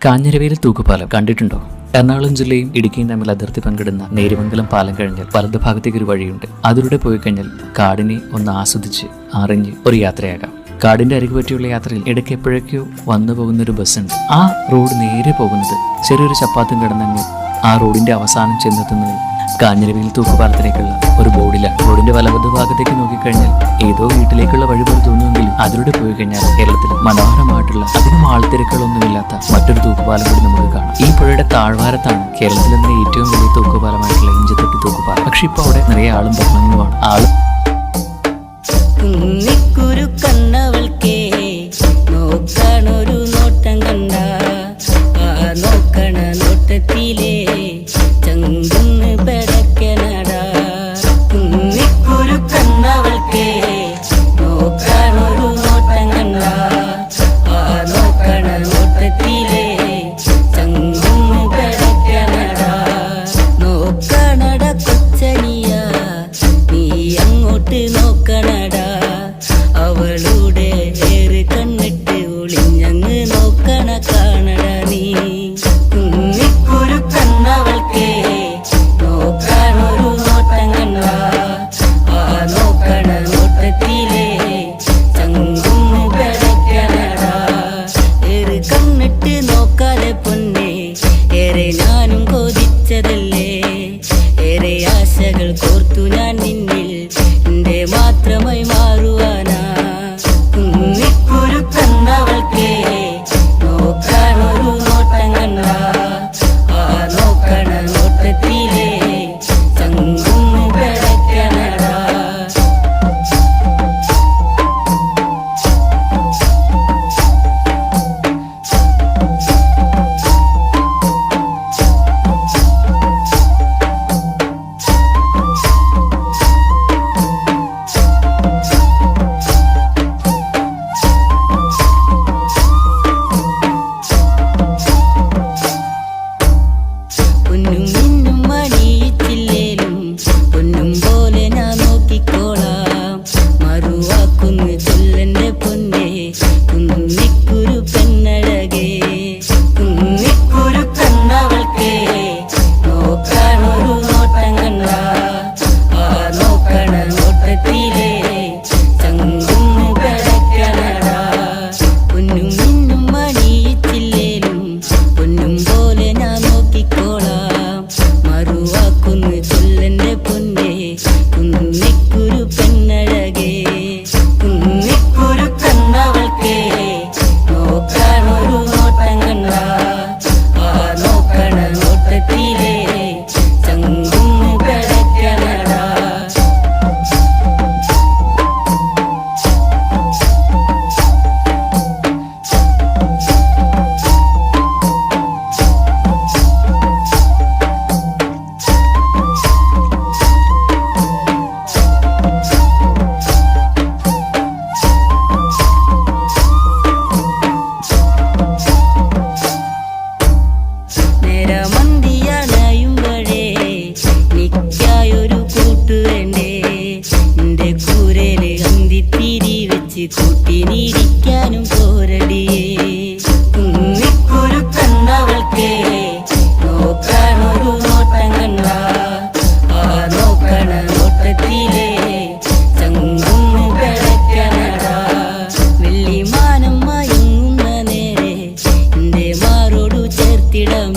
കാഞ്ഞിരവേലി തൂക്കുപാലം കണ്ടിട്ടുണ്ടോ? എറണാകുളം ജില്ലയും ഇടുക്കിയും തമ്മിൽ അതിർത്തി പങ്കിടുന്ന നേരുമംഗലം പാലം കഴിഞ്ഞാൽ വലതുഭാഗത്തേക്ക് ഒരു വഴിയുണ്ട്. അതിലൂടെ പോയി കഴിഞ്ഞാൽ കാടിനെ ഒന്ന് ആസ്വദിച്ച് അറിഞ്ഞ് ഒരു യാത്രയാകാം. കാടിന്റെ അരികു പറ്റിയുള്ള യാത്രയിൽ ഇടയ്ക്ക് എപ്പോഴേക്കോ വന്നു പോകുന്ന ഒരു ബസ്സുണ്ട്. ആ റോഡ് നേരെ പോകുന്നത് ചെറിയൊരു ചപ്പാത്തും കിടന്നങ്ങ് ആ റോഡിന്റെ അവസാനം ചെന്നെത്തുന്നത് കാഞ്ഞിരവേലി തൂക്കുപാലത്തിലേക്കുള്ള ഒരു ബോർഡിലാണ്. റോഡിന്റെ വലതുഭാഗത്തേക്ക് നോക്കിക്കഴിഞ്ഞാൽ ഏതോ വീട്ടിലേക്കുള്ള വഴി പോലെ തോന്നുമെങ്കിലും അതിലൂടെ പോയി കഴിഞ്ഞാൽ കേരളത്തിൽ മനോഹരമായിട്ടുള്ള അധികം ആൾത്തിരക്കുകളൊന്നുമില്ലാത്ത മറ്റൊരു തൂക്കുപാലം കൂടി നമുക്ക് കാണാം. ഈ പുഴയുടെ താഴ്വാരത്താണ് കേരളത്തിലെ തന്നെ ഏറ്റവും വലിയ തൂക്കുപാലമായിട്ടുള്ള ഇഞ്ചത്തൊട്ടി തൂക്കുപാലം. പക്ഷെ ഇപ്പൊ അവിടെ നിറയെ ആളും ബഹളങ്ങളുമാണ്. നോക്കണൊരു നോട്ടം കണ്ട നോക്കണ നോട്ടത്തിലേ ചങ്കുന്ന് പെടക്കനടാ കുന്നിക്കുരു കണ്ണവൾക്കേ നോക്കണൊരു നോട്ടം കണ്ട നോക്കണ നോട്ടത്തിലേ ചങ്കുന്ന് പെടക്കനടാ നോക്കണട കൊച്ചനിയ നീ അങ്ങോട്ട് നോക്കണടാ അവളുടെ ഏറ് കണ്ണിട്ട് ഒളിഞ്ഞങ്ങ് നോക്കണ കാണട നീ കുന്നിക്കുരു കണ്ണവൾക്കേ നോക്കണൊരു നോട്ടം കണ്ട നോക്കണ നോട്ടത്തിലേ ചങ്കുന്ന് പെടക്കനടാ ഏറ് കണ്ണിട്ട് നോക്കാതെ പൊന്നേ ഏറെ ഞാനും കൊതിച്ചതല്ലേ ഏറെ ആശകൾ കോർത്തു ഞാൻ നിന്നിൽ എന്റെ മാത്രമായി മാറുവാനാ കുന്നിക്കുരു കണ്ണവൾക്കേ നോക്കണൊരു നോട്ടം കണ്ട നോക്കണ നോട്ടത്തിലേ ചങ്കുന്ന് പെടക്കനടാ പൊന്നും മിന്നും മണിയിച്ചില്ലേലും പൊന്നും പോലെ ഞാൻ നോക്കിക്കോളാം മറുവാക്കുന്ന് ചൊല്ലന്റെ പൊന്നേ കുന്നിക്കുരു പെണ്ണഴകേ കുന്നിക്കുരു കണ്ണവൾക്കേ നോക്കണൊരു നോട്ടം കണ്ട നോക്കണ നോട്ടത്തിലേ ചങ്കുന്ന് പെടക്കനടാ പൊന്നും മിന്നും മണിയിച്ചില്ലേലും പൊന്നും പോലെ ഞാൻ നോക്കിക്കോളാം മറുവാക്കുന്ന് ചൊല്ലന്റെ പൊന്നേ കുന്നിക്കുരു പെണ്ണഴകേ കുന്നിക്കുരു കണ്ണവൾക്കേ നോക്കണൊരു നോട്ടം കണ്ട നോക്കണ നോട്ടത്തിലേ ചങ്കുന്ന് പെടക്കനടാ നേരമന്തിയണയുമ്പഴേ നിക്കായൊരു കൂട്ടു വേണ്ടേ എന്റെ കൂരേല് അന്തിത്തിരി വെച്ച് കൂട്ടിനിരിക്കാനും പോരടിയേ കുന്നിക്കുരു കണ്ണവൾക്കേ നോക്കണൊരു നോട്ടം കണ്ട നോക്കണ നോട്ടത്തിലേ ചങ്കുന്ന് പെടക്കനടാ വെള്ളിമാനം മയങ്ങുന്ന നേരെ എന്റെ മാറോടു ചേർത്തിടാം